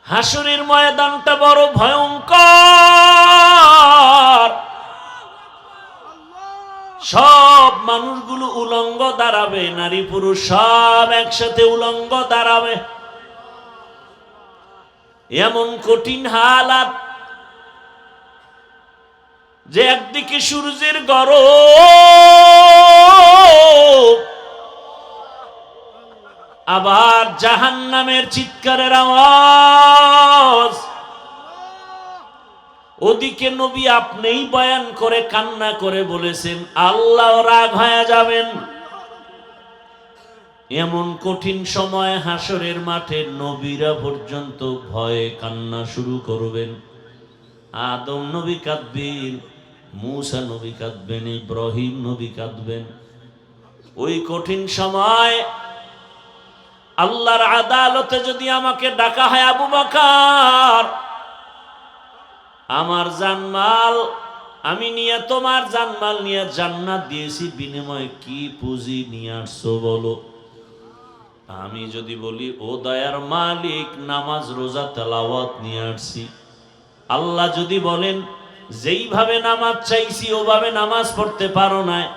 হাসরের ময়দানটা বড় ভয়ঙ্কর। সব মানুষগুলো উলঙ্গ দাঁড়াবে, নারী পুরুষ সব একসাথে উলঙ্গ দাঁড়াবে। এমন কঠিন হালাত যে একদিকে সূর্যের গরম, আবার জাহান্নামের চিৎকারের আওয়াজ। ওদিকে নবী আপনিই বয়ান করে কান্না করে বলেছেন আল্লাহ রাগ হয়ে যাবেন। এমন কঠিন সময় হাসরের মাঠে নবীরা পর্যন্ত ভয়ে কান্না শুরু করবেন। আদম নবী কাঁদবেন, মূসা নবী কাঁদবেন, ইব্রাহিম নবী কাঁদবেন। ওই কঠিন সময় আল্লাহর আদালতে যদি আমাকে ডাকা হয়, আবু বকর আমার জানমাল আমি নিয়ে তোমার জানমাল নিয়ে জান্নাত দিয়েছি, বিনিময়ে কি পুঁজি নিয়ে আসছো বলো। আমি যদি বলি ও দয়ার মালিক নামাজ রোজা তেলাওয়াত নিয়ে আসছি, আল্লাহ যদি বলেন যেইভাবে নামাজ চাইছি ওভাবে নামাজ পড়তে পারো নাই,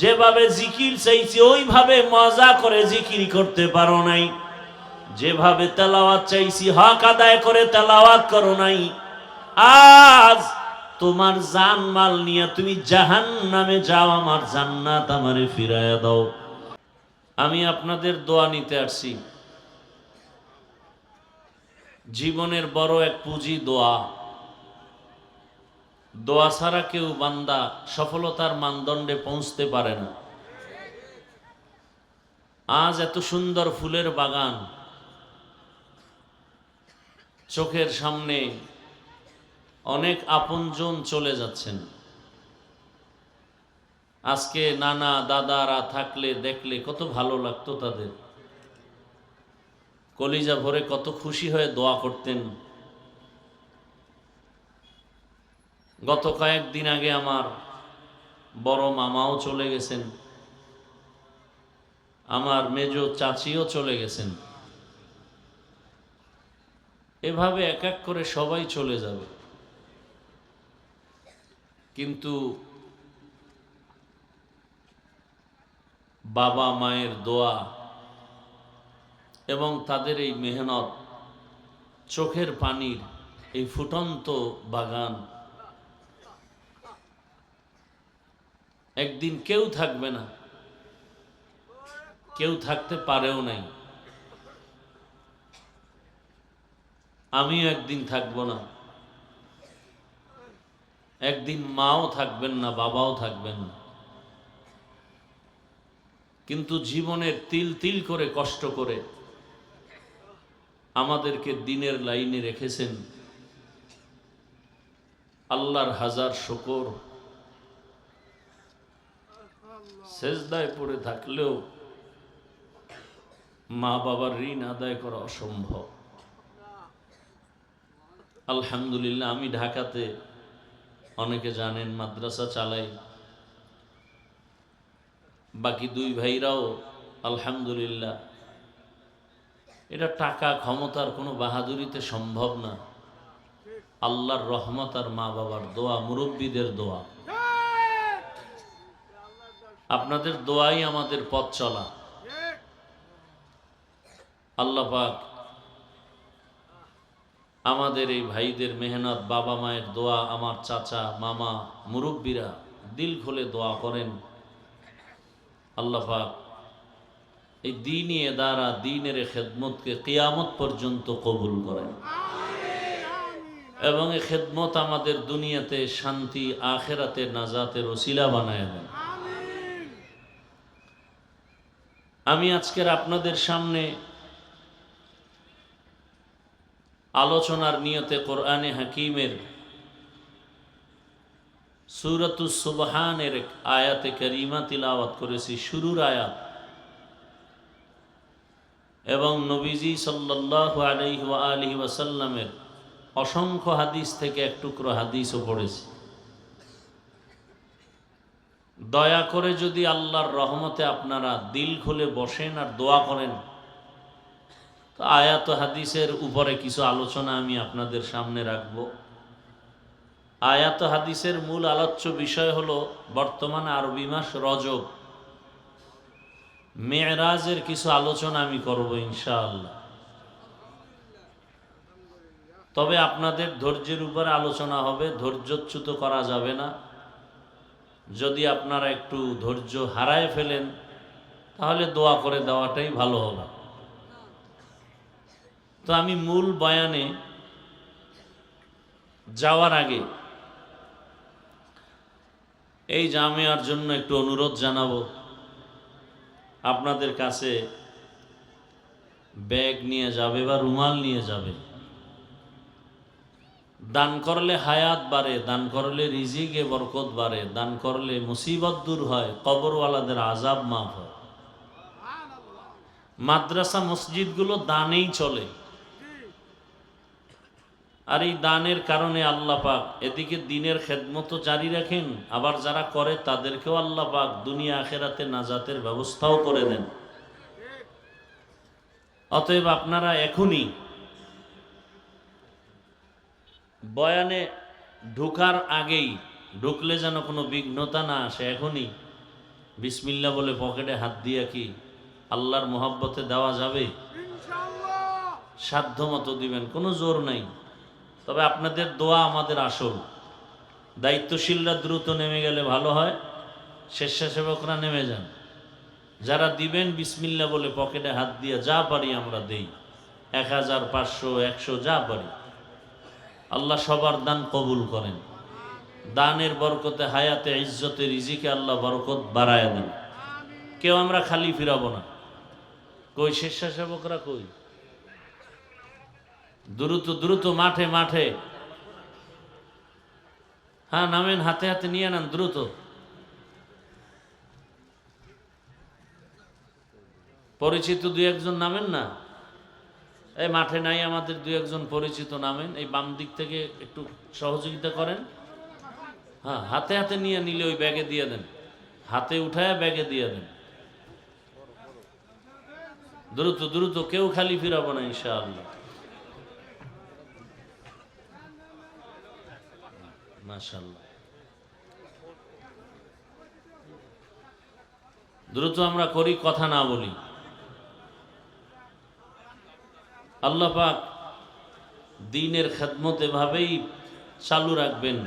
যেভাবে জিকির চাইছি ওইভাবে মজা করে জিকির করতে পারো নাই, যেভাবে তেলাওয়াত চাইছি হক আদায় করে তেলাওয়াত করো নাই, আজ তোমার জানমাল নিয়ে তুমি জাহান্নামে যাও, আমার জান্নাত আমারে ফিরাইয়া দাও। আমি আপনাদের দোয়া নিতে আসছি। জীবনের বড় এক পুঁজি দোয়া। দোয়া ছাড়া কেউ বান্দা সফলতার মানদণ্ডে পৌঁছতে পারে না। আজ এত সুন্দর ফুলের বাগান চোখের সামনে, অনেক আপনজন চলে যাচ্ছেন। আজকে নানা দাদারা থাকলে দেখলে কত ভালো লাগতো, তাদের কলিজা ভরে কত খুশি হয়ে দোয়া করতেন। গত কয়েকদিন আগে আমার বড় মামাও চলে গেছেন, আমার মেজো চাচিও চলে গেছেন। এভাবে এক এক করে সবাই চলে যাবে, কিন্তু বাবা মায়ের দোয়া এবং তাদের এই মেহনত, চোখের পানির এই ফুটন্ত বাগান একদিন কেউ থাকবে না, কেউ থাকতে পারেও নাই। আমিও একদিন থাকবো না, একদিন মাও থাকবেন না, বাবাও থাকবেন না। কিন্তু জীবনের তিল তিল করে কষ্ট করে আমাদেরকে দিনের লাইনে রেখেছেন। আল্লাহর হাজার শুকর। সেজদায় পড়ে থাকলেও মা বাবার ঋণ আদায় করা অসম্ভব। আলহামদুলিল্লাহ, আমি ঢাকাতে অনেকে জানেন মাদ্রাসা চালাই, বাকি দুই ভাইরাও আলহামদুলিল্লাহ। এটা টাকা ক্ষমতার কোনো বাহাদুরিতে সম্ভব না, আল্লাহর রহমত আর মা বাবার দোয়া, মুরব্বীদের দোয়া। আপনাদের দোয়াই আমাদের পথ চলা। আল্লাহ পাক আমাদের এই ভাইদের মেহনত, বাবা মায়ের দোয়া, আমার চাচা মামা মুরব্বীরা দিল খুলে দোয়া করেন। আল্লাহ পাক এই দ্বীনি এদারা, দ্বীনের খেদমতকে কিয়ামত পর্যন্ত কবুল করেন এবং এই খেদমত আমাদের দুনিয়াতে শান্তি, আখেরাতে নাজাতের ওসিলা বানায় দেন। আমি আজকের আপনাদের সামনে আলোচনার নিয়তে কোরআনে হাকিমের সূরাতুস সুবহানের আয়াতে কারিমা তিলাওয়াত করেছি, শুরুর আয়াত, এবং নবীজি সাল্লাল্লাহু আলাইহি ওয়া আলিহি ওয়াসাল্লামের অসংখ্য হাদিস থেকে এক টুকরো হাদিসও পড়েছি। দয়া করে যদি আল্লাহর রহমতে আপনারা দিল খুলে বসেন আর দোয়া করেন, তো আয়াত হাদিসের উপরে কিছু আলোচনা আমি আপনাদের সামনে রাখব। আয়াত হাদিসের মূল আলোচ্য বিষয় হলো বর্তমান আরবি মাস রজব, মেরাজের কিছু আলোচনা আমি করব ইনশাআল্লাহ। তবে আপনাদের ধৈর্যের উপরে আলোচনা হবে, ধৈর্যচ্যুত করা যাবে না। যদি আপনারা একটু ধৈর্য হারায় ফেলেন তাহলে দোয়া করে দেওয়াটাই ভালো হবে। তো আমি মূল বয়ানে যাওয়ার আগে এই জামিয়ার জন্য একটু অনুরোধ জানাবো, আপনাদের কাছে ব্যাগ নিয়ে যাবে বা রুমাল নিয়ে যাবে। দান করলে হায়াত বাড়ে, দান করলে রিজিকে বরকত বাড়ে, দান করলে মুসিবত দূর হয়, কবরওয়ালাদের আযাব মাফ হয়। মাদ্রাসা মসজিদগুলো দানেই চলে, আর এই দানের কারণে আল্লাহ পাক এদিকে দিনের খেদমত জারি রাখেন, আবার যারা করে তাদেরকেও আল্লাহ পাক দুনিয়া আখেরাতে নাজাতের ব্যবস্থাও করে দেন। অতএব আপনারা এখনই বয়ানে ঢোকার আগেই, ঢুকলে যেন কোনো বিঘ্নতা না আসে, এখনই বিসমিল্লাহ বলে পকেটে হাত দিয়ে কি আল্লাহর মোহাব্বতে দেওয়া যাবে? সাধ্য মতো দিবেন, কোনো জোর নাই। তবে আপনাদের দোয়া আমাদের আসল। দায়িত্বশীলরা দ্রুত নেমে গেলে ভালো হয়, স্বেচ্ছাসেবকরা নেমে যান। যারা দিবেন বিসমিল্লাহ বলে পকেটে হাত দিয়ে যা পারি আমরা দেই, 1000, 500, 100 যা পারি। আল্লাহ সবার দান কবুল করেন। দানের বরকতে হায়াতে ইজ্জতে রিজিকে আল্লাহ বরকত বাড়ায় দেন। কেউ আমরা খালি ফিরাবো না। কই স্বেচ্ছাসেবকরা কই? দ্রুত দ্রুত মাঠে মাঠে, হ্যাঁ নামেন, হাতে হাতে নিয়ে নেন দ্রুত। পরিচিত দুই একজন নামেন না, এই মাঠে নাই আমাদের দুই একজন পরিচিত, নামেন। এই বাম দিক থেকে একটু সহযোগিতা করেন। হ্যাঁ, হাতে হাতে নিয়ে নিলে ওই ব্যাগে দিয়ে দেন, হাতে উঠায় ব্যাগে দিয়ে দেন। দ্রুত দ্রুত, কেউ খালি ফিরাবো না ইনশাআল্লাহ। মাশাআল্লাহ, দ্রুত আমরা করি, কথা না বলি। আল্লাহ পাক দ্বীনের খেদমত এভাবেই চালু রাখবেন।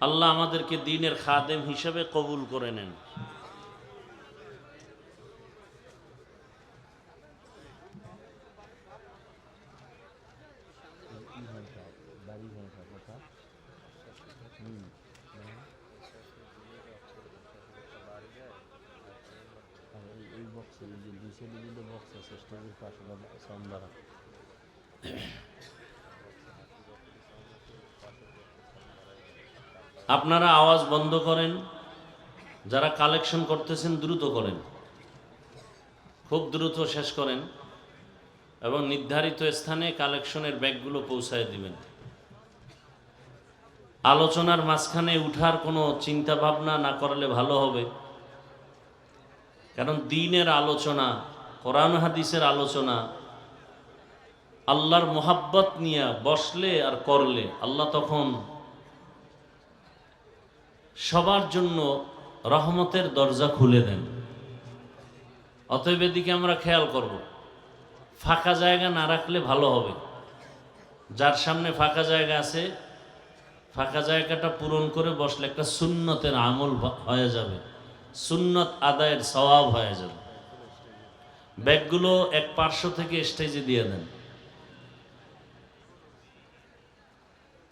আল্লাহ আমাদেরকে দ্বীনের খাদেম হিসেবে কবুল করে নেন। আপনারা আওয়াজ বন্ধ করেন, যারা কালেকশন করতেছেন দ্রুত করেন, খুব দ্রুত শেষ করেন এবং নির্ধারিত স্থানে কালেকশনের ব্যাগগুলো পৌঁছায় দিবেন। আলোচনার মাঝখানে উঠার কোনো চিন্তা ভাবনা না করলে ভালো হবে, কারণ দ্বীনের আলোচনা, কোরআন হাদিসের আলোচনা, আল্লাহর মোহাব্বত নিয়ে বসলে আর করলে আল্লাহ তখন সবার জন্য রহমতের দরজা খুলে দেন। অতএব এদিকে আমরা খেয়াল করব, ফাঁকা জায়গা না রাখলে ভালো হবে। যার সামনে ফাঁকা জায়গা আছে, ফাঁকা জায়গাটা পূরণ করে বসলে একটা সুন্নতের আমল হয়ে যাবে, সুন্নত আদায়ের সওয়াব হয়ে যাবে। ব্যাগগুলো এক পার্শ্ব থেকে স্টেজে দিয়ে দেন,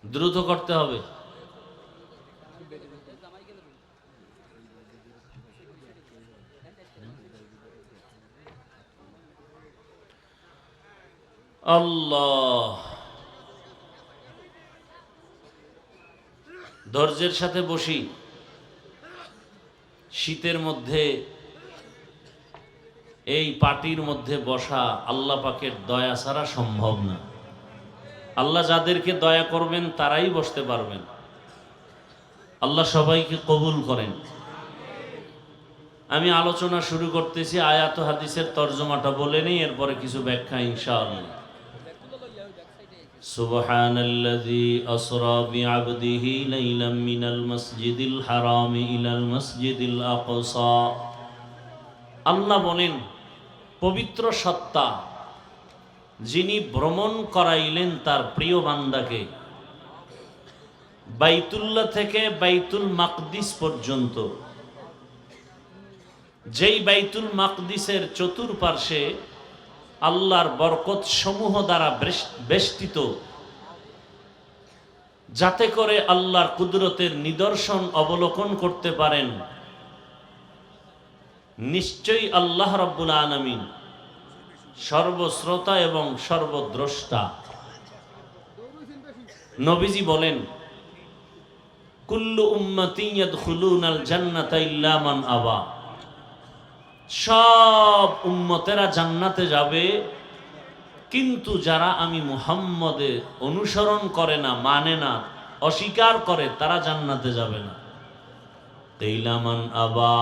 দ্রুত করতে হবে। আল্লাহ, ধৈর্যের সাথে বসি। শীতের মধ্যে এই পাটির মধ্যে বসা আল্লাহ পাকের দয়া ছাড়া সম্ভব না। আল্লাহ যাদেরকে দয়া করবেন তারাই বসতে পারবেন। আল্লাহ সবাইকে কবুল করেন। আমি আলোচনা শুরু করতেছি, আয়াত ও হাদিসের তরজমাটা বলে নেই, এরপরে কিছু ব্যাখ্যা ইনশাআল্লাহ। সুবহানাল্লাযী আসরা বিআবদিহি লাইলাম মিনাল মাসজিদিল হারামি ইলাল মাসজিদিল আকসা। আল্লাহ বলেন, পবিত্র সত্তা যিনি ভ্রমণ করাইলেন তার প্রিয় বান্দাকে বাইতুল্লাহ থেকে বাইতুল মাকদিস পর্যন্ত, যেই বাইতুল মাকদিসের চতুর্পার্শ্বে আল্লাহর বরকত সমূহ দ্বারা বেষ্টিত, যাতে করে আল্লাহর কুদরতের নিদর্শন অবলোকন করতে পারেন। নিশ্চয়ই আল্লাহ রাব্বুল আলামিন সর্বশ্রোতা এবং সর্বদ্রষ্টা। নবীজি বলেন, কুল্লু উম্মতি ইয়াদখুলুনাল জান্নাতা ইল্লা মান আবা। সব উম্মতেরা জান্নাতে যাবে, কিন্তু যারা আমি মুহাম্মদের অনুসরণ করে না, মানে না, অস্বীকার করে, তারা জান্নাতে যাবে না। ইল্লা মান আবা।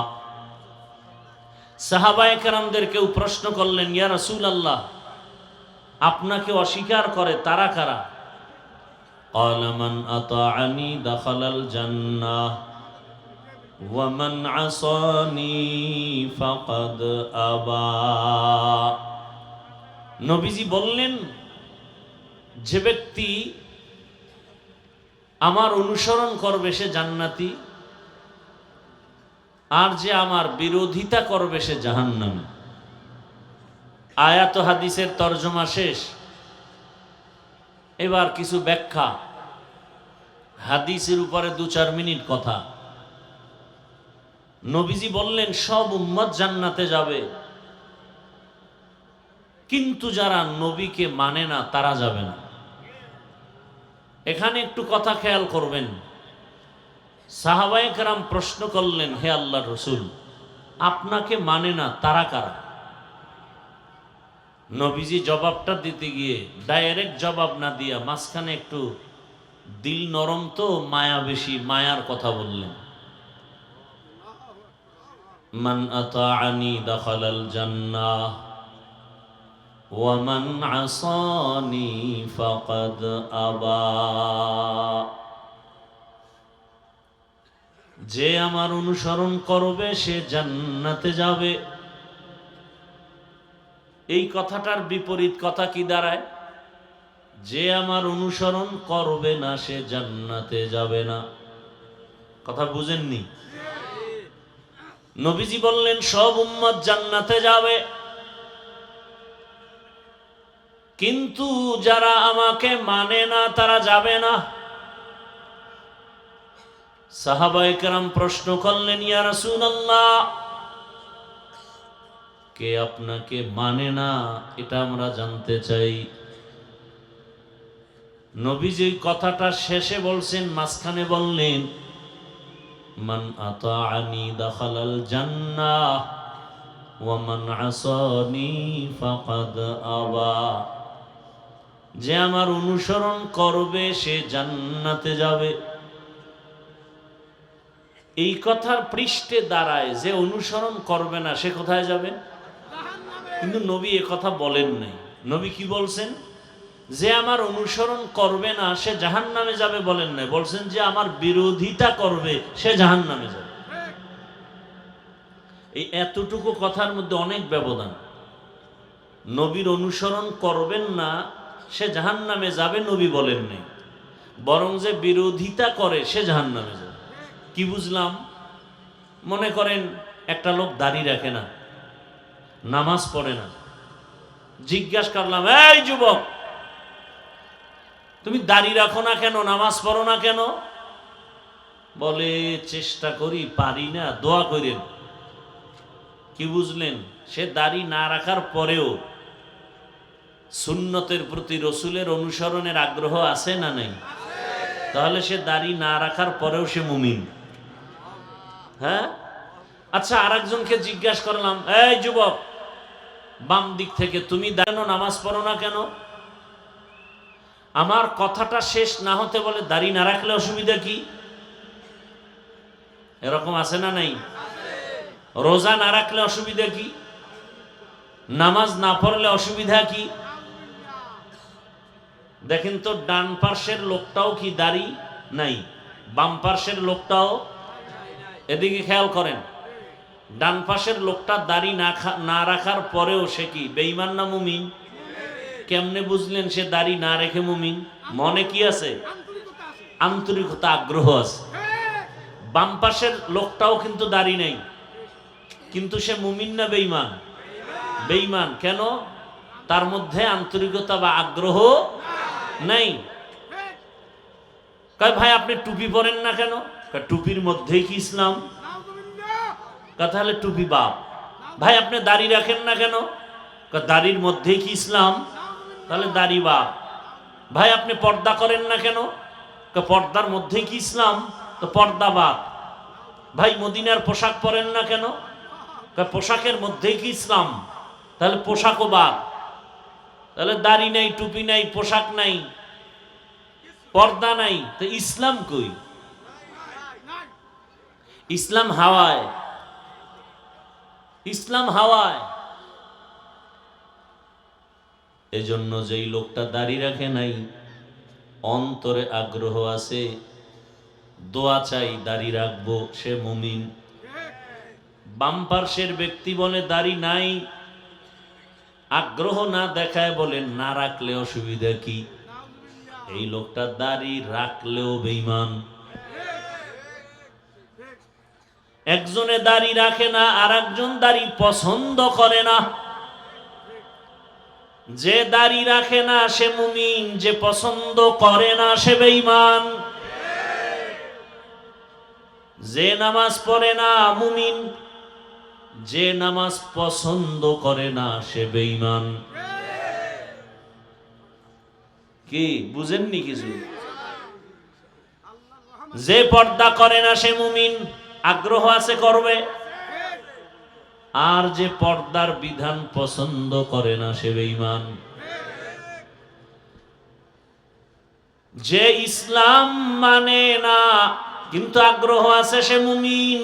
সাহাবায়ে কেরামদের কেউ প্রশ্ন করলেন, ইয়া রাসূলুল্লাহ, আপনাকে অস্বীকার করে তারা কারা? ক্বালা মান আতাআনি দাখালাল জান্নাহ ওয়া মান আসানি ফাকাদ আবা। নবীজি বললেন, যে ব্যক্তি আমার অনুসরণ করবে সে জান্নাতি, আর যে আমার বিরোধিতা করবে সে জাহান্নামী। আয়াত ও হাদিসের তরজমা শেষ। এবার কিছু ব্যাখ্যা, হাদিসের উপরে 2-4 মিনিট কথা। নবীজি বললেন সব উম্মত জান্নাতে যাবে, কিন্তু যারা নবীকে মানে না তারা যাবে না। এখানে একটু কথা খেয়াল করবেন। সাহাবায়ে কেরাম প্রশ্ন করলেন, হে আল্লাহর রাসূল, আপনাকে মানে না তারা কারা? নবীজি জবাবটা দিতে গিয়ে ডাইরেক্ট জবাব না দিয়া মাঝখানে একটু দিল নরম তো মায়া বেশি, মায়ার কথা বললেন। মান আতাআনি দাখালাল জান্নাহ ওয়া মান আসানি ফাকাদ আবা। যে আমার অনুসরণ করবে সে জান্নাতে যাবে। এই কথাটার বিপরীত কথা কি দাঁড়ায়? যে আমার অনুসরণ করবে না সে জান্নাতে যাবে না। কথা বুঝেননি? নবীজি বললেন সব উম্মত জান্নাতে যাবে, কিন্তু যারা আমাকে মানে না তারা যাবে না। সাহাবায়ে কেরাম প্রশ্ন করলেন, ইয়া রাসূলুল্লাহ, কে আপনাকে মানে না এটা আমরা জানতে চাই। নবীজি কথাটা শেষে বলছেন, মাঝখানে বললেন, মান আতাআনি দাখালাল জান্নাহ ওয়া মান আসানি ফাকাদ আবা। যে আমার অনুসরণ করবে সে জান্নাতে যাবে। এই কথার পৃষ্ঠে দাঁড়ায় যে অনুসরণ করবে না সে কোথায় যাবে? কিন্তু নবী এ কথা বলেন নাই। নবী কি বলছেন? যে আমার অনুসরণ করবে না সে জাহান্নামে যাবে বলেন নাই, বলছেন যে আমার বিরোধিতা করবে সে জাহান্নামে যাবে। এই এতটুকু কথার মধ্যে অনেক ব্যবধান। নবীর অনুসরণ করবেন না সে জাহান্নামে যাবে নবী বলেন নাই, বরং যে বিরোধিতা করে সে জাহান্নামে যাবে। কি বুঝলাম? মনে করেন একটা লোক দাড়ি রাখে না, নামাজ পড়ে না, জিজ্ঞাসা করলাম, এই যুবক তুমি দাড়ি রাখো না কেন, নামাজ পড়ো না কেন? বলে চেষ্টা করি, পারি না, দোয়া করেন। কি বুঝলেন? সে দাড়ি না রাখার পরেও সুন্নতের প্রতি রসুলের অনুসরণের আগ্রহ আছে না নাই? তাহলে সে দাড়ি না রাখার পরেও সে মুমিন। হ্যাঁ, আচ্ছা, আরেকজনকে জিজ্ঞাসা করলাম, এই যুবক বাম দিক থেকে, তুমি দাঁড়ানো নামাজ পড়ো না কেন? আমার কথাটা শেষ না হতে বলে দাড়ি না রাখলে অসুবিধা কি? এরকম আছে না নাই? রোজা না রাখলে অসুবিধা কি? নামাজ না পড়লে অসুবিধা কি? দেখেন তো, ডান পার্শ্বের লোকটাও কি দাড়ি নাই, বাম পার্শ্বের লোকটাও। এদিকে খেয়াল করেন, ডান পাশের লোকটা দাড়ি না রাখার পরেও সে কি বেঈমান না মুমিন? কেমনে বুঝলেন সে দাড়ি না রেখে মুমিন? মনে কি আছে? আন্তরিকতা, আগ্রহ আছে। বাম পাশের লোকটাও কিন্তু দাড়ি নেই, কিন্তু সে মুমিন না বেঈমান? বেঈমান। কেন? তার মধ্যে আন্তরিকতা বা আগ্রহ নাই। কয় ভাই আপনি টুপি পরেন না কেন? টুপির মধ্যেই কি ইসলাম? তাহলে টুপি বাপ। ভাই আপনি দাড়ি রাখেন না কেন? দাড়ির মধ্যেই কি ইসলাম? তাহলে দাড়ি বাপ। ভাই আপনি পর্দা করেন না কেন? পর্দার মধ্যেই কি ইসলাম? তো পর্দা বাপ। ভাই মদিনার পোশাক পরেন না কেন? পোশাকের মধ্যেই কি ইসলাম? তাহলে পোশাকও বাপ। তাহলে দাড়ি নাই, টুপি নাই, পোশাক নাই, পর্দা নাই, তো ইসলাম কই? ইসলাম হাওয়ায়, ইসলাম হাওয়ায়। এজন্য যেই লোকটা দাড়ি রাখে নাই, অন্তরে আগ্রহ আছে, দোয়া চাই দাড়ি রাখবো, সে মুমিন। বাম পার্শ্বের ব্যক্তি বলে দাড়ি নাই, আগ্রহ না দেখায় বলে না রাখলে অসুবিধা কি? এই লোকটা দাড়ি রাখলেও বেঈমান। একজনে দাড়ি রাখে না, আর একজন দাড়ি পছন্দ করে না। যে দাড়ি রাখে না সে মুমিন, যে পছন্দ করে না সে বেঈমান। যে নামাজ পড়ে না মুমিন, যে নামাজ পছন্দ করে না সে বেঈমান। কি বুঝেননি কিছু? যে পর্দা করে না সে মুমিন, আগ্রহ আছে করবে। আর যে পর্দার বিধান পছন্দ করে না সে বেঈমান। যে ইসলাম মানে না কিন্তু আগ্রহ আছে সে মুমিন।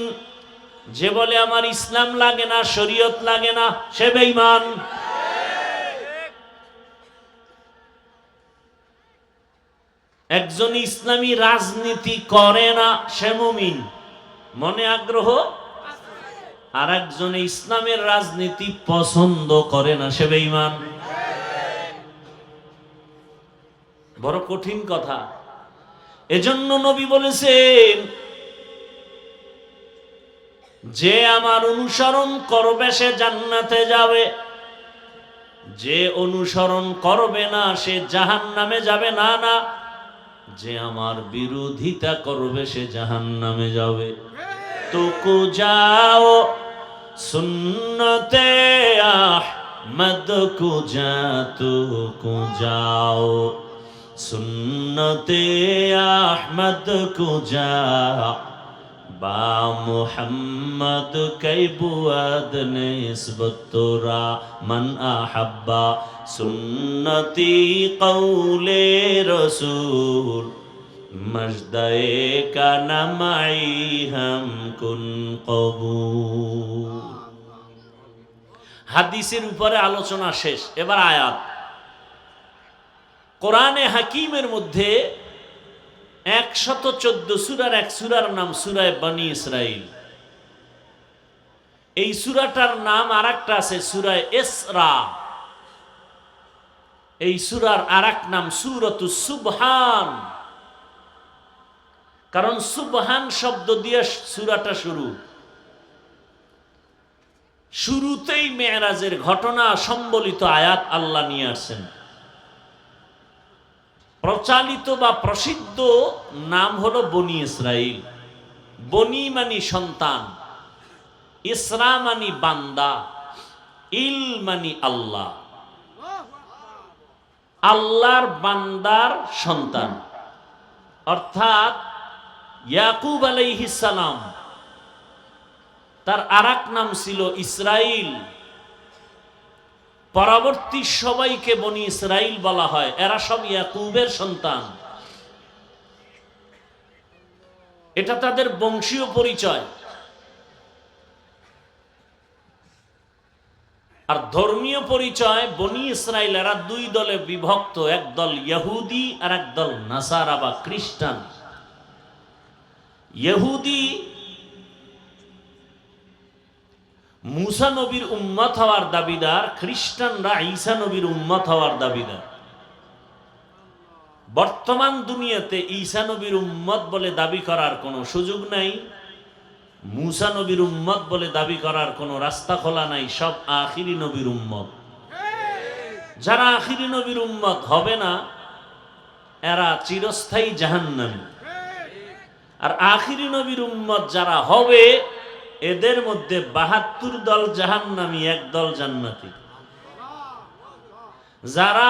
যে বলে আমার ইসলাম লাগে না, শরীয়ত লাগে না, সে বেঈমান। একজন ইসলামী রাজনীতি করে না, সে মুমিন, মনে আগ্রহ। আর একজন ইসলামের রাজনীতি পছন্দ করে না, সে বেঈমান। বড় কঠিন কথা। এজন্য নবী বলেছেন, যে আমার অনুসরণ করবে সে জান্নাতে যাবে, যে অনুসরণ করবে না সে জাহান্নামে যাবে। না না, যে আমার বিরোধিতা করবে সে জাহান্নামে যাবে। তো কো যাও সুন্নতে আহমদ কো যা, তো কো যাও সুন্নতে আহমদ কো যা, বা মুহাম্মদ कै बुअद निस्बत तोरा मन अहब्बा सुन्नती कौले रसूल मजदए का नमाई हम कुन कबूल। হাদিসের উপরে আলোচনা শেষ, এবার আয়াত। কোরআনে হাকিমের মধ্যে 114 সূরার এক সূরার নাম সূরায়ে বনী ইসরাইল। এই সূরাটার নাম আরেকটা আছে সূরায়ে ইসরা। এই সূরার আরেক নাম সূরাতুস সুবহান, কারণ সুবহান শব্দ দিয়ে সূরাটা শুরু। শুরুতেই মেরাজের ঘটনা সম্বলিত আয়াত আল্লাহ নিয়ে আসেন। প্রচালিত বা প্রসিদ্ধ নাম হলো বনী ইসরাইল। বনী মানি সন্তান, ইসরা মানি বান্দা, ইল মানি আল্লাহ, আল্লাহর বান্দার সন্তান। অর্থাৎ ইয়াকুব আলাইহিস সালাম, তার আরেক নাম ছিল ইসরাইল। পরবর্তী সবাইকে বনী ইসরাইল বলা হয়, এরা সব ইয়াকুবের সন্তান। এটা তাদের বংশীয় পরিচয়। আর ধর্মীয় পরিচয় বনি ইসরাইলেরা দুই দলে বিভক্ত, একদল ইহুদি আর একদল নাসারা বা খ্রিস্টান। ইহুদি মুসা নবীর উম্মত হওয়ার দাবিদার, খ্রিস্টানরা ঈসা নবীর উম্মত হওয়ার দাবিদার। বর্তমান দুনিয়াতে ঈসা নবীর উম্মত বলে দাবি করার কোনো সুযোগ নাই, মুসা নবীর উম্মত বলে দাবি করার কোনো রাস্তা খোলা নাই। সব আখিরি নবীর উম্মত। যারা আখিরি নবীর উম্মত হবে না এরা চিরস্থায়ী জাহান্নামী, আর আখিরি নবীর উম্মত যারা হবে এদের মধ্যে ৭২ দল জাহান্নামী, এক দল জান্নাতি। যারা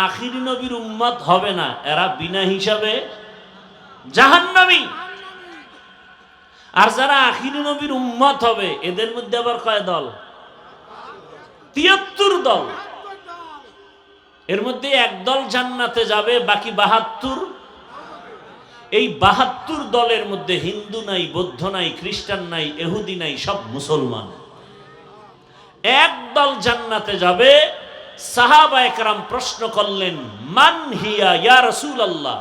আখিরি নবীর উম্মত হবে না এরা বিনা হিসাবে জাহান্নামী, আর যারা আখিরি নবীর উম্মত হবে এদের মধ্যে আবার কয় দল? ৭৩ দল। এর মধ্যে এক দল জান্নাতে যাবে, বাকি ৭২। এই ৭২ দলের মধ্যে হিন্দু নাই, বৌদ্ধ নাই, খ্রিস্টান নাই, ইহুদি নাই, সব মুসলমান। এক দল জান্নাতে যাবে। সাহাবায়ে কেরাম প্রশ্ন করলেন, মান হিয়া ইয়া রাসূলুল্লাহ,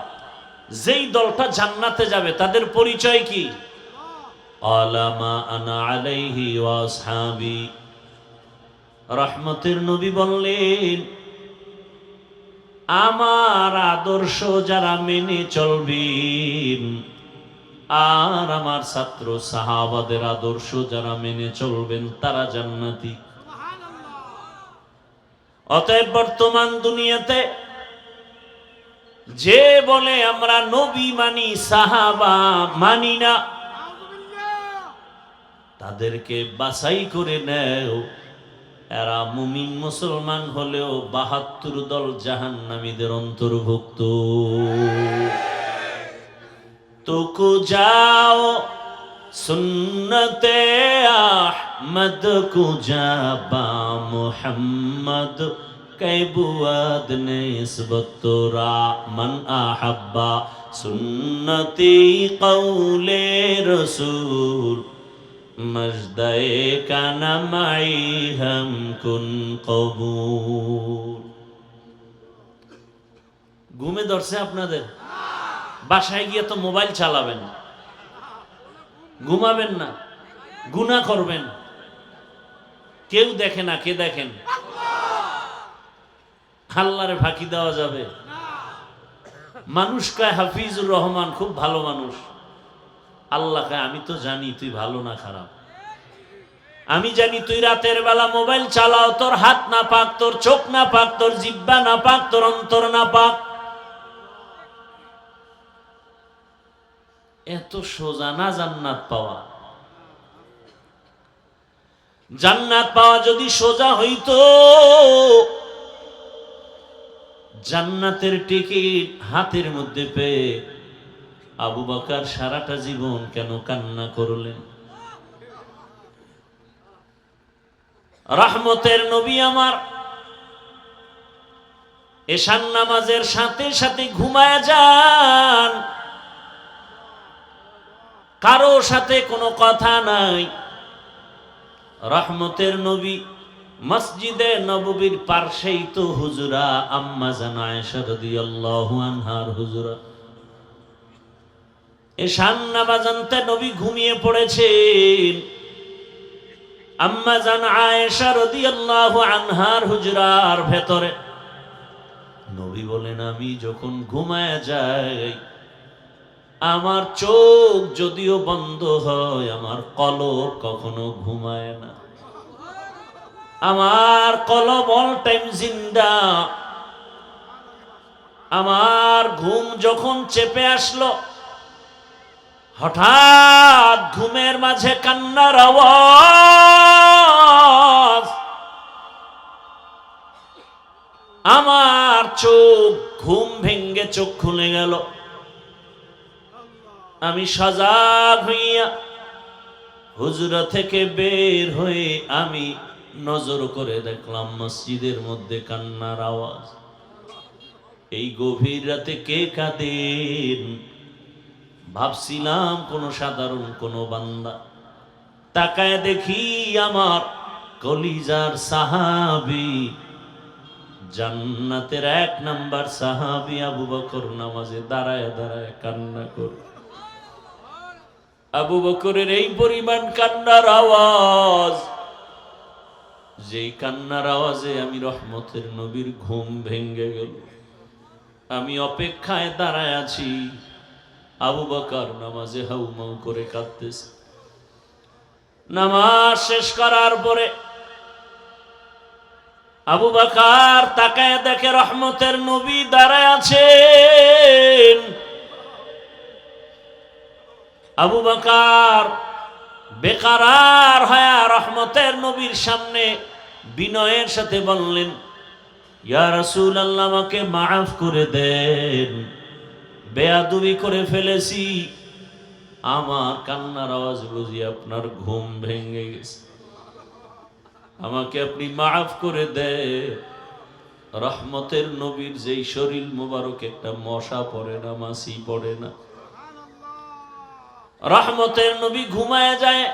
যেই দলটা জান্নাতে যাবে তাদের পরিচয় কি? আলামা আনা আলাইহি ওয়া আসহাবি। রহমতের নবী বললেন, আমার আদর্শ যারা মেনে চলবেন আর আমার ছাত্র সাহাবাদের আদর্শ যারা মেনে চলবেন তারা জান্নাতি। অতএব বর্তমান দুনিয়াতে যে বলে আমরা নবী মানি সাহাবা মানি না, তাদেরকে বাছাই করে নেও। এরা মুমিন মুসলমান হলেও ৭২ দল জাহান্নামীদের অন্তর্ভুক্ত। তুকু যাও সুন্নতে আহমদ কুজাবা মুহাম্মদ কৈবুয়াদ নিসবতুরা মান আহাব্বা সুন্নতি কওলে রসূল মজদায়ে কানা মাই হাম কুন কবুল। ঘুমে ধরছে আপনাদের? বাসায় গিয়ে তো মোবাইল চালাবেন, ঘুমাবেন না, গুনাহ করবেন। কেউ দেখে না, কে দেখেন? আল্লাহরে ফাঁকি দেওয়া যাবে? মানুষ কয় হাফিজুর রহমান খুব ভালো মানুষ, আল্লাহ কয় আমি তো জানি তুই ভালো না খারাপ। আমি জানি তুই রাতের বেলা মোবাইল চালাও, তোর হাত না পাক, তোর চোখ না পাক, তোর জিহ্বা না পাক, তোর অন্তর না পাক। এত সোজা না জান্নাত পাওয়া? জান্নাত পাওয়া যদি সোজা হইতো, জান্নাতের টিকিট হাতের মধ্যে পেয়ে আবু বকর সারাটা জীবন কেন কান্না করলেন? রহমতের নবী আমার এশার নামাজের সাথে সাথে ঘুমায় যান, কারো সাথে কোনো কথা নাই। রহমতের নবী মসজিদে নববীর পার্শ্বেই তো হুজুরা আম্মা জান আয়েশা রাদিয়াল্লাহু আনহার হুজুরা। এশার নামাজে নবী ঘুমিয়ে পড়েছেন, আম্মা জান আয়েশা রাদিয়াল্লাহু আনহার হুজরার ভেতরে। নবী বলেন, আমি যখন ঘুমায় যাই আমার চোখ যদিও বন্ধ হয়, আমার কলব কখনো ঘুমায় না। আমার কলব অল টাইম জিন্দা। আমার ঘুম যখন চেপে আসলো, হঠাৎ ঘুমের মাঝে কান্নার আওয়াজ, আমার চোখ ঘুম ভেঙ্গে চোখ খুলে গেল। আমি সজাগ হইয়া হুজরা থেকে বের হয়ে আমি নজর করে দেখলাম মসজিদের মধ্যে কান্নার আওয়াজ। এই গভীর রাতে কে কাঁদেন? ভাবছিলাম কোন সাধারণ কোন বান্দা। তাকায় দেখি আমার কলিজার সাহাবী, জান্নাতের 1 নাম্বার সাহাবী আবু বকর নামাজে দাঁড়ায় দাঁড়ায় কান্না করে। আবু বকরের এই পরিমাণ কান্নার আওয়াজ, যেই কান্নার আওয়াজে আমি রহমতের নবীর ঘুম ভেঙে গেল। আমি অপেক্ষায় দাঁড়ায় আছি, আবু বকর নামাজে হাউমাউ করে কাঁদতেছে। নামাজ শেষ করার পরে আবু বকর তাকায় দেখে রহমতের নবী দাঁড়ায় আছেন। আবু বকর বেকারার হয়ে রহমতের নবীর সামনে বিনয়ের সাথে বললেন, ইয়া রাসূলুল্লাহ, আমাকে মাফ করে দেন, বেয়াদবি করে ফেলেছি। আমার কান্নার আওয়াজ বুঝি আপনার ঘুম ভেঙে গেছে, আমাকে আপনি মাফ করে দেন। রহমতের নবীর যেই শরীর মোবারক একটা মশা পড়ে না, মাছি পড়ে না। রহমতের নবী ঘুমায় যায়,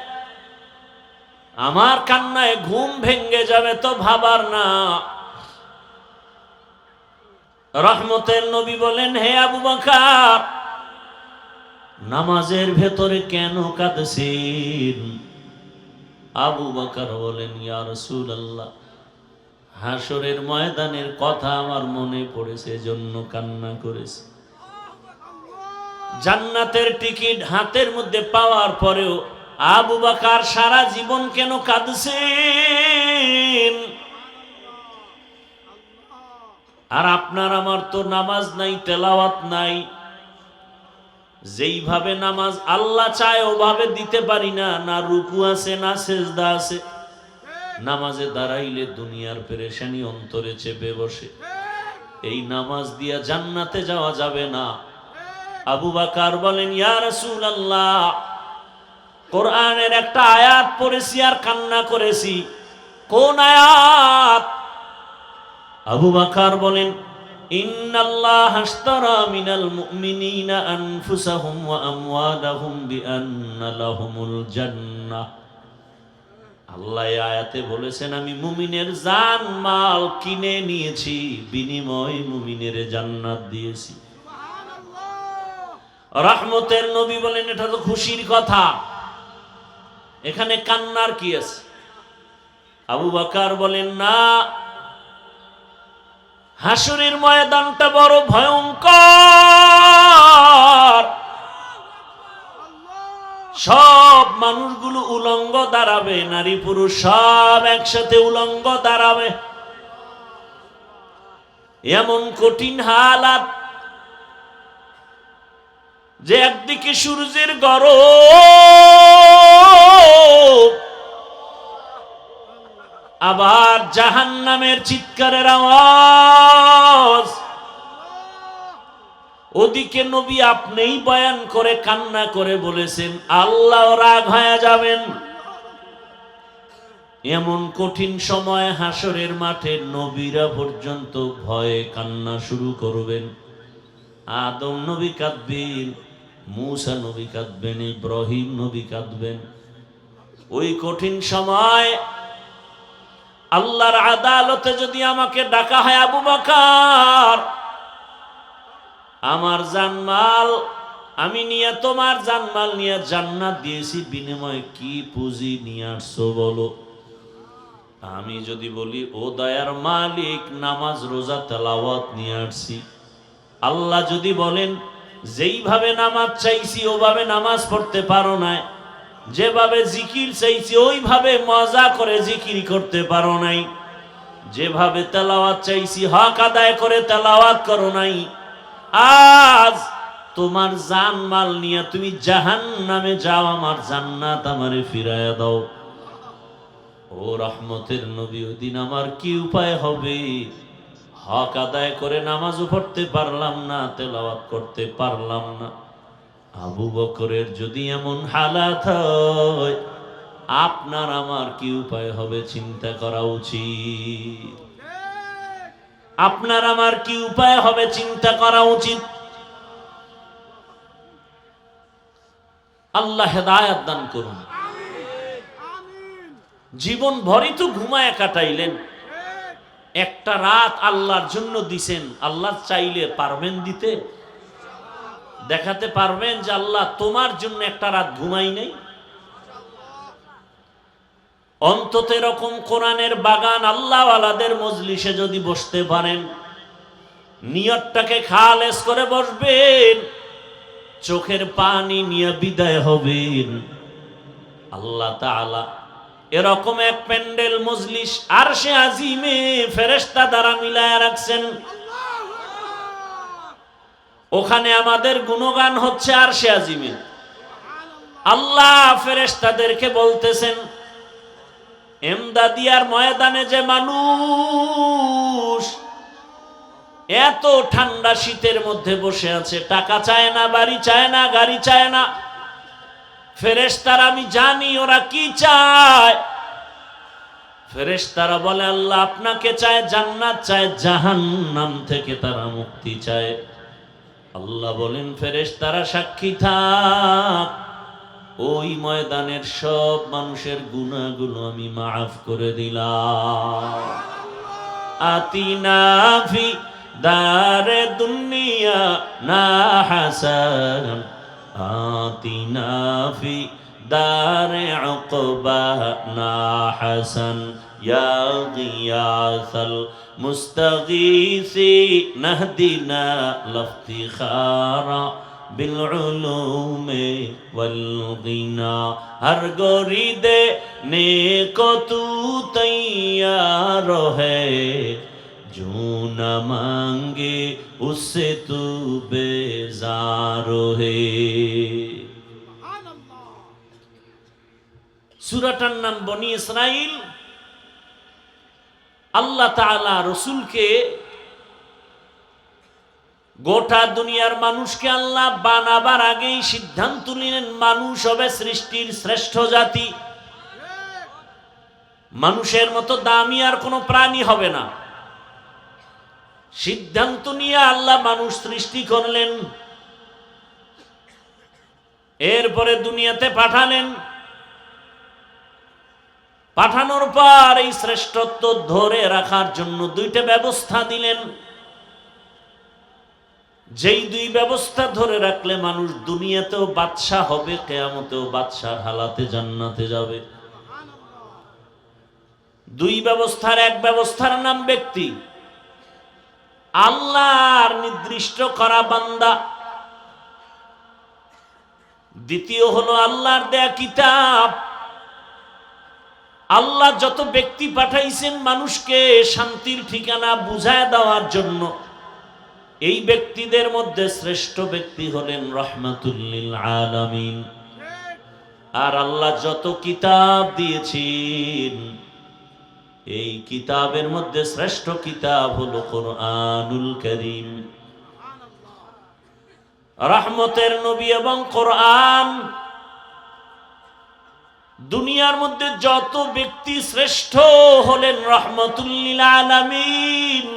আমার কান্নায় ঘুম ভেঙে যাবে তো ভাবার না। রহমতের নবী বলেন, হে আবু বকর, নামাজের ভেতরে কেন কাঁদছেন? আবু বকর বলেন, ইয়া রাসূলুল্লাহ, হাসরের ময়দানের কথা আমার মনে পড়েছে, এজন্য কান্না করেছি। জান্নাতের টিকিট হাতের মধ্যে পাওয়ার পরেও আবু বকর সারা জীবন কেন কাঁদছেন? আর আপনার আমার তো নামাজ নাই, তেলাওয়াত নাই। যেইভাবে নামাজ আল্লাহ চায় ওভাবে দিতে পারি না, না রুকু আছে না সেজদা আছে। নামাজে দাঁড়াইলে দুনিয়ার পেরেশানি অন্তরে চেপে বসে। এই নামাজ দিয়া জান্নাতে যাওয়া যাবে না। আবু বকর বলেন, ইয়া রাসূলুল্লাহ, কোরআনের একটা আয়াত পড়েছি আর কান্না করেছি। কোন আয়াত? আবু বকর বলেন, ইন্নাল্লাহা আশতারা মিনাল মুমিনিনা আনফুসাহুম ওয়া আমওয়ালাহুম বিআন্না লাহুমুল জান্নাহ। আল্লাহ এই আয়াতে বলেছেন, আমি মুমিনের জান মাল কিনে নিয়েছি, বিনিময়ে মুমিনের জান্নাত দিয়েছি। রহমতের নবী বলেন, এটা তো খুশির কথা, এখানে কান্নার কি আছে? আবু বকর বলেন, না, হাসরের ময়দানটা বড় ভয়ঙ্কর। সব মানুষগুলো উলঙ্গ দাঁড়াবে, নারী পুরুষ সব একসাথে উলঙ্গ দাঁড়াবে। এমন কঠিন হালাত যে একদিকে সূর্যের গরম, আবার জাহান্নামের চিৎকারের আওয়াজ। ওদিকে নবী আপনিই বয়ান করে কান্না করে বলেছেন, আল্লাহ রাগ হয়ে যাবেন। এমন কঠিন সময় হাসরের মাঠে নবীরা পর্যন্ত ভয়ে কান্না শুরু করবেন। আদম নবী কাঁদবেন, মূসা নবী কাঁদবেন, ইব্রাহিম নবী কাঁদবেন। ওই কঠিন সময় আল্লাহর আদালতে যদি আমাকে ডাকা হয়, আবু বকর, আমার জানমাল আমি নিয়ে, তোমার জানমাল নিয়ে জান্নাত দিয়েছি, বিনিময়ে কি পুঁজি নিয়ে আসছো বলো? আমি যদি বলি, ও দয়ার মালিক, নামাজ রোজা তেলাওয়াত নিয়ে আসছি। আল্লাহ যদি বলেন, যেইভাবে নামাজ চাইছি ওভাবে নামাজ পড়তে পারো নাই, যেভাবে জিকির চাইছি ওইভাবে মজা করে জিকির করতে পারো নাই, যেভাবে তেলাওয়াত চাইছি হক আদায় করে তেলাওয়াত করো নাই, আজ তোমার জান মাল নিয়ে তুমি জাহান্নামে যাও, আমার জান্নাত আমারে ফিরাইয়া দাও। ও রহমতের নবী, ওই দিন আমার কি উপায় হবে? হক আদায় করে নামাজও পড়তে পারলাম না, তেলাওয়াত করতে পারলাম না। আবু বকরের যদি এমন হালাত হয়, আপনার আমার কি উপায় হবে চিন্তা করা উচিত। আপনার আমার কি উপায় হবে চিন্তা করা উচিত। আল্লাহ হেদায়েত দান করুন। জীবন ভরই তো ঘুমায় কাটাইলেন, একটা রাত আল্লাহর জন্য দিছেন, আল্লাহ চাইলে পারবেন দিতে? দেখাতে পারবেন যে আল্লাহ তোমার জন্য একটা রাত ঘুমাই নাই? অন্তত এরকম কোরআনের বাগান আল্লাহওয়ালাদের মজলিসে যদি বসতে পারেন, নিয়তটাকে খালেস করে বসবেন, চোখের পানি নিয়ে বিদায় হবেন, আল্লাহ তাআলা এরকম এক প্যান্ডেল মজলিস আরশে আজিমে ফেরেশতা দ্বারা মিলায়া রাখছেন। ওখানে আমাদের গুণগান হচ্ছে আরশে আজিমে। আল্লাহ ফেরেশতাদেরকে বলতেছেন, এমদাদিয়ার ময়দানে যে মানুষ এত ঠান্ডা শীতের মধ্যে বসে আছে, টাকা চায় না, বাড়ি চায় না, গাড়ি চায় না, ফেরেশতারা আমি জানি ওরা কি চায়। ফেরেশতারা বলে আল্লাহ আপনাকে চায়, জান্নাত চায়, জাহান্নাম থেকে তারা মুক্তি চায়। আল্লাহ বলেন ফেরেশতারা সাক্ষী থাক, ওই ময়দানের সব মানুষের গুনাহগুলো আমি মাফ করে দিলাম। আতিনা ফি দারে দুনিয়া না হাসান, আতিনা ফি দারে উকবা না হাসান, ইয়া গিয়াসাল মুস্তাগীসি নাহদিনা লাফতিখারা বিল উলুমে ওয়াল গিনা, হর গরিদে নেকো তু তৈয়ার है, जो न मांगे उससे तू बेजार है। সূরাটার নাম বনি ইসরাইল। আল্লাহ তাআলা রাসূলকে, গোটা দুনিয়ার মানুষকে আল্লাহ বানাবার আগেই সিদ্ধান্ত নিলেন মানুষ হবে সৃষ্টির শ্রেষ্ঠ জাতি, মানুষের মতো দামি আর কোনো প্রাণী হবে না। সিদ্ধান্ত নিয়ে আল্লাহ মানুষ সৃষ্টি করলেন, এরপরে দুনিয়াতে পাঠালেন। পাঠানোর পর এই শ্রেষ্ঠত্ব ধরে রাখার জন্য দুইটা ব্যবস্থা দিলেন, যেই দুই ব্যবস্থা ধরে রাখলে মানুষ দুনিয়াতেও বাদশা হবে, কিয়ামতেও বাদশার হালাতে জান্নাতে যাবে। দুই ব্যবস্থার এক ব্যবস্থার নাম ব্যক্তি, আল্লাহর নির্দিষ্ট করা বান্দা। দ্বিতীয় হলো আল্লাহর দেয়া কিতাব। আল্লাহ যত ব্যক্তি পাঠাইছেন মানুষকে শান্তির ঠিকানা বুঝায় দেওয়ার জন্য, এই ব্যক্তিদের মধ্যে শ্রেষ্ঠ ব্যক্তি হলেন রাহমাতুল লিল আলামিন। আর আল্লাহ যত কিতাব দিয়েছেন, এই কিতাবের মধ্যে শ্রেষ্ঠ কিতাব হলো কোরআনুল কারীম। রহমতের নবী এবং কোরআন। দুনিয়ার মধ্যে যত ব্যক্তি শ্রেষ্ঠ হলেন রাহমাতুল লিল আলামিন।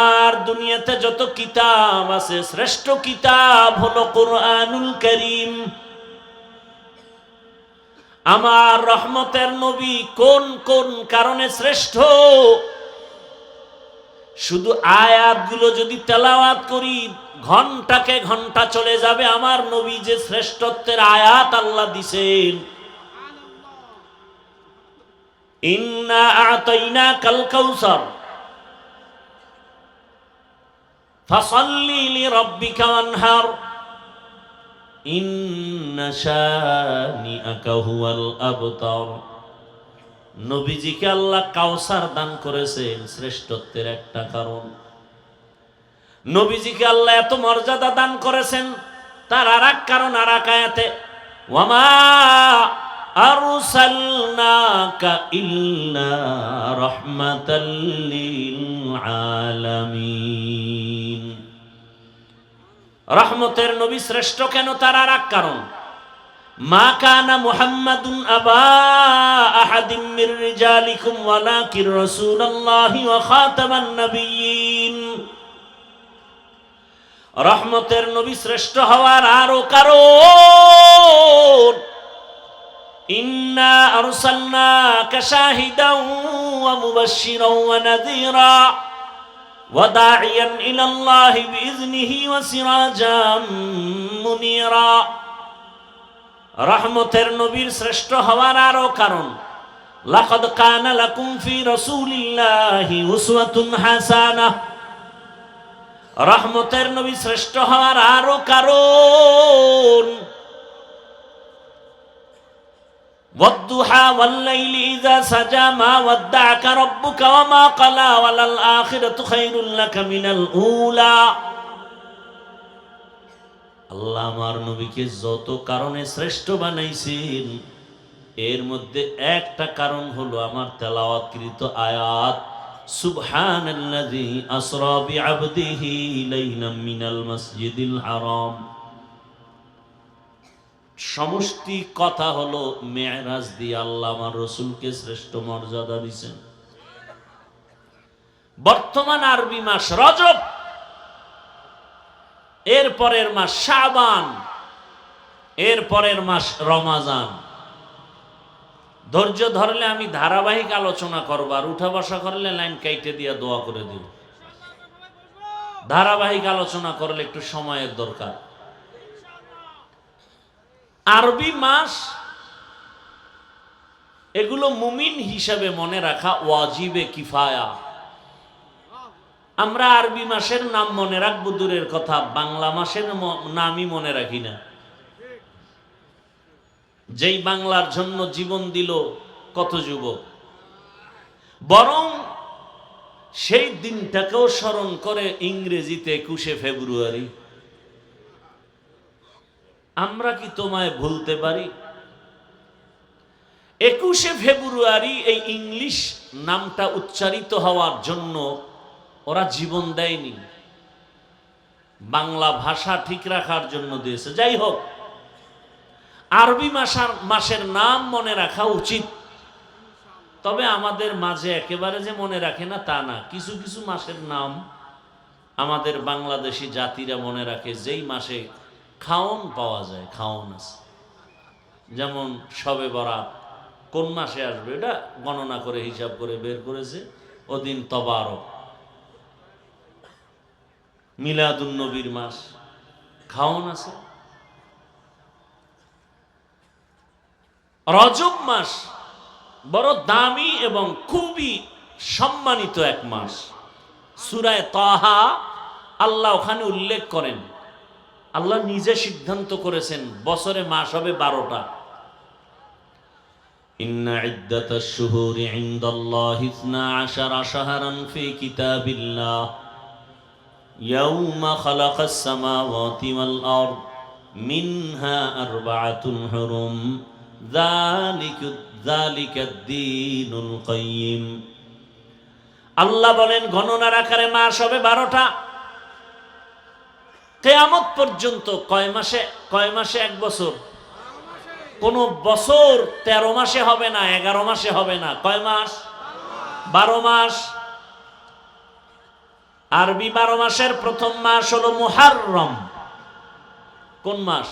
আর দুনিয়াতে যত কিতাব আছে, শ্রেষ্ঠ কিতাব হলো কোরআনুল কারীম। আমার রহমতের নবী কোন কোন কারণে শ্রেষ্ঠ, শুধু আয়াতগুলো যদি তেলাওয়াত করি ঘন্টাকে ঘন্টা চলে যাবে। আমার নবী যে শ্রেষ্ঠত্বের আয়াত আল্লাহ দিছেন, ইন্না আ'তাইনাকাল কাউসার ফাসাল্লি লিরাব্বিকা ওয়ানহার ইন্না শানিআকা হুয়াল আবতার। নবীজিকে আল্লাহ কাউসার দান করেছেন শ্রেষ্ঠত্বের একটা কারণ। নবীজিকে আল্লাহ এত মর্যাদা দান করেছেন তার আরেক কারণ আরেক আয়াতে, ওয়ামা আরসালনাকা ইল্লা রাহমাতাল লিল আলামিন। রহমতের নবী শ্রেষ্ঠ কেন তার আরেক কারণ, মা কানা মুহাম্মাদুন আবা আহাদিম মির রিজালিকুম ওয়ালাকিন রাসূলুল্লাহি ওয়া খাতামান নাবিয়্যিন। রহমতের নবী শ্রেষ্ঠ হওয়ার আরো কারণ, ইন্না আরসালনাকা শাহিদাও ওয়া মুবাশশিরাও ওয়া নাযীরা ওয়া দাঈয়ান ইলাল্লাহি বিইজনিহি ওয়া সিরাজাম মুনীরা। রহমতের নবীর শ্রেষ্ঠ হওয়ার আরো কারণ, লাকাদ কানা লাকুম ফি রাসূলিল্লাহি উসওয়াতুন হাসানাহ। রহমতের নবী শ্রেষ্ঠ হওয়ার আরো কারণ, ওয়াদ-দুহা ওয়াল-লাইলি ইযা সাজা মা ওয়াদ্দা'আকা রাব্বুকা ওয়া মা ক্বালা ওয়ালাল আখিরাতু খায়রুল লাকা মিনাল উলা। আল্লাহ আমার নবীকে যত কারণে শ্রেষ্ঠ বানাইছেন, এর মধ্যে একটা কারণ হলো আমার তেলাওয়াতকৃত আয়াত, সুবহানাল্লাযী আসরা বিআবদিহি লাইলাম মিনাল মাসজিদিল হারাম। সমষ্টি কথা হলো মেরাজ দিয়ে আল্লাহ আমার রসুলকে শ্রেষ্ঠ মর্যাদা দিয়েছেন। বর্তমান আরবি মাস রজব, এর পরের মাস শাবান, এর পরের মাস রমাজান। ধৈর্য ধরলে আমি ধারাবাহিক আলোচনা করব, আর উঠা বসা করলে লাইন কাইটে দিয়া দোয়া করে দিব। ধারাবাহিক আলোচনা করলে একটু সময়ের দরকার। আরবি মাস এগুলো মুমিন হিসাবে মনে রাখা ওয়াজিবে কিফায়া। আমরা আরবি মাসের নাম মনে রাখবো দূরের কথা, বাংলা মাসের নামই মনে রাখি না। যেই বাংলার জন্য জীবন দিল কত যুবক, বরং সেই দিনটাকেও স্মরণ করে ইংরেজিতে 21শে ফেব্রুয়ারি। আমরা কি তোমায় ভুলতে পারি? 21শে ফেব্রুয়ারি এই ইংলিশ নামটা উচ্চারিত হওয়ার জন্য ওরা জীবন দেয়নি, বাংলা ভাষা ঠিক রাখার জন্য দিয়েছে। যাই হোক, আরবি মাসের নাম মনে রাখা উচিত। তবে আমাদের মাঝে একেবারে যে মনে রাখে না তা না, কিছু কিছু মাসের নাম আমাদের বাংলাদেশি জাতিরা মনে রাখে, যেই মাসে খাওন পাওয়া যায়, খাওন আছে। যেমন শবে বরাত কোন মাসে আসবে এটা গণনা করে হিসাব করে বের করেছে, ওদিন তবারক। মিলাদুন নবীর মাস, খাওন আছে। রজব মাস বড় দামি এবং খুবই সম্মানিত এক মাস। সূরা তাহা আল্লাহ ওখানে উল্লেখ করেন, আল্লাহ নিজে সিদ্ধান্ত করেছেন বছরে মাস হবে 12টা। ইন্না ইদ্দাতাশ শুহুরি ইনদাল্লাহি 12 শাহরান ফি কিতাবিল্লাহ ইয়াউমা খালাকাস সামাওয়াতি ওয়াল আরদ মিনহা আরবাআতুন হুরুম যালিকাদ-দীনুল কাইয়্যিম। আল্লাহ বলেন গণনার আকারে মাস হবে 12টা। কিয়ামত পর্যন্ত কয় মাসে এক বছর? কোন বছর 13 মাসে হবে না, 11 মাসে হবে না। কয় মাস? 12 মাস। আরবি 12 মাসের প্রথম মাস হলো মুহররম। কোন মাস?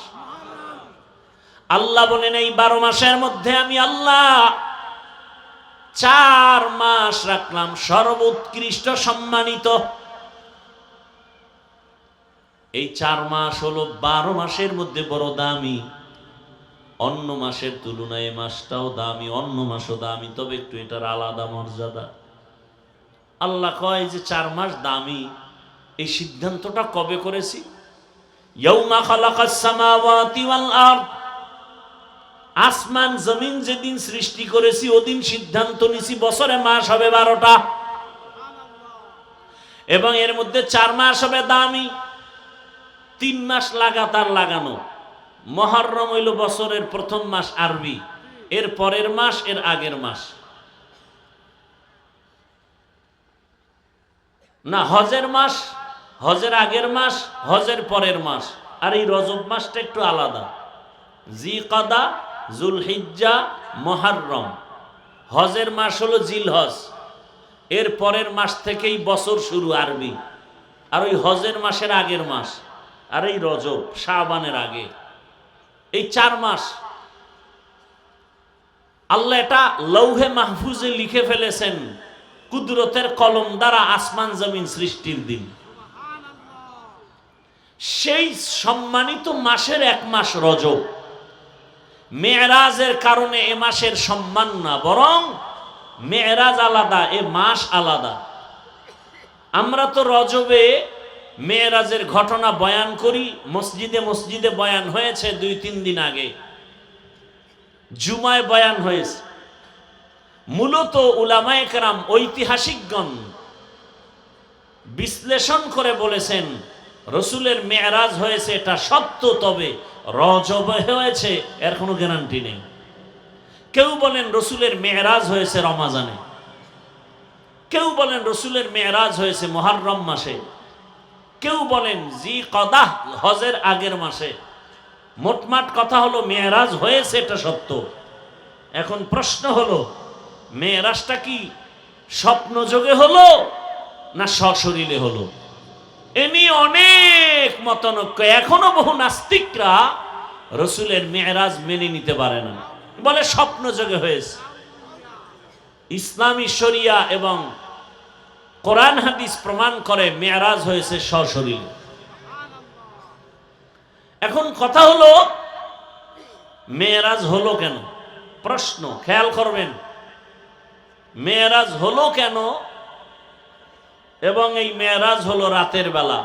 আল্লাহ বলেন এই 12 মাসের মধ্যে আমি আল্লাহ 4 মাস রাখলাম সর্বোৎকৃষ্ট সম্মানিত। এই 4 মাস হলো 12 মাসের মধ্যে বড় দামি। অন্য মাসের তুলনায় মাসটাও দামি, অন্য মাসও দামি, তবে একটু এটার আলাদা মর্যাদা। আল্লাহ কয় যে 4 মাস দামি, এই সিদ্ধান্তটা কবে করেছি? ইয়াউমা খালাকাস সামাওয়াতি ওয়াল আরদ, আসমান জমিন যেদিন সৃষ্টি করেছি ওদিন সিদ্ধান্ত নিছি বছরে মাস হবে 12টা, এবং এর মধ্যে 4 মাস হবে দামি। 3 মাস লাগাতার লাগানো। মুহররম হইল বছরের প্রথম মাস আরবি, এর পরের মাস এর আগের মাস না, হজের মাস, হজের আগের মাস, হজের পরের মাস। আর এই রজব মাসটা একটু আলাদা। জিকাদা, জুলহিজ্জা, মুহররম। হজের মাস হলো জিলহজ, এর পরের মাস থেকেই বছর শুরু আরবি। আর ওই হজের মাসের আগের মাস, আর এই রজব শাবানের আগে, এই 4 মাস। আল্লাহ এটা লৌহে মাহফুজে লিখে ফেলেছেন কুদরতের কলম দ্বারা আসমান জমিন সৃষ্টির দিন। সেই সম্মানিত মাসের এক মাস রজব, মেরাজের কারণে এ মাসের সম্মান না, বরং মেরাজ আলাদা, এ মাস আলাদা। আমরা তো রজবে মেরাজের ঘটনা বয়ান করি, মসজিদে মসজিদে বয়ান হয়েছে 2-3 দিন আগে, জুমায় বয়ান হয়েছে। মূলত উলামায়ে কেরাম ঐতিহাসিকগণ বিশ্লেষণ করে বলেছেন রসুলের মেরাজ হয়েছে এটা সত্য, তবে রজবে হয়েছে এর কোনো গ্যারান্টি নেই। কেউ বলেন রসুলের মেরাজ হয়েছে রমাজানে, কেউ বলেন রসুলের মেরাজ হয়েছে মুহররম মাসে, কেউ বলেন জিকদাহ হজের আগের মাসে। মোটমাট কথা হলো মেরাজ হয়েছে এটা সত্য। এখন প্রশ্ন হলো মেরাজটা কি স্বপ্ন যোগে হলো না সশরীরে হলো? এ নিয়ে অনেক মতানৈক্য। এখনো বহু নাস্তিকরা রসুলের মেরাজ মেনে নিতে পারে না, বলে স্বপ্ন যোগে হয়েছে। ইসলামী শরিয়া এবং কোরআন হাদিস প্রমাণ করে মেরাজ হয়েছে সশরীরে। এখন কথা হলো মেরাজ হলো কেন? প্রশ্ন খেয়াল করবেন, মেরাজ হলো কেন? এবং এই মেরাজ হলো রাতের বেলা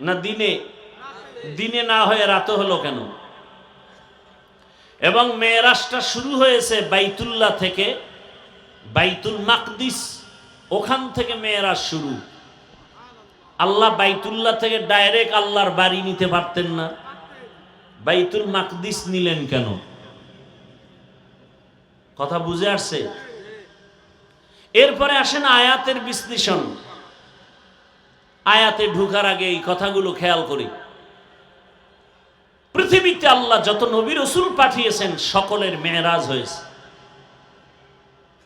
না দিনে? দিনে না হয়ে রাতে হলো কেন? এবং মেরাজটা শুরু হয়েছে বাইতুল্লাহ থেকে, বাইতুল মাকদিস, ওখান থেকে মেরাজ শুরু। আল্লাহ বাইতুল্লাহ থেকে ডাইরেক্ট আল্লাহর বাড়ি নিতে পারতেন না, বাইতুল মাকদিস নিলেন কেন? কথা বুঝে আসছে? এরপরে আসেন আয়াতের বিশ্লেষণ। আয়াতে ঢুকার আগে এই কথাগুলো খেয়াল করি। পৃথিবীতে আল্লাহ যত নবী রাসূল পাঠিয়েছেন সকলের মেরাজ হয়েছে।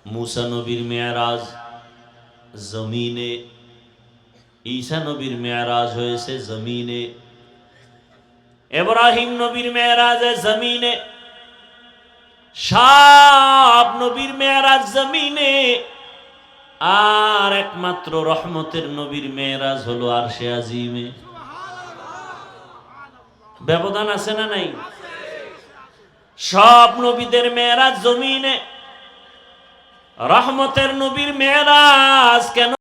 মুসা নবীর মেরাজ জমিনে, ঈসা নবীর মেরাজ হয়েছে জমিনে, ইব্রাহিম নবীর মেরাজ জমিনে, সব নবীর মেরাজ জমিনে। আর একমাত্র রহমতের নবীর মেরাজ হলো আরশে আজিমে। ব্যবধান আছে না নাই? সব নবীদের মেরাজ জমিনে, রহমতের নবীর মেরাজ কেন?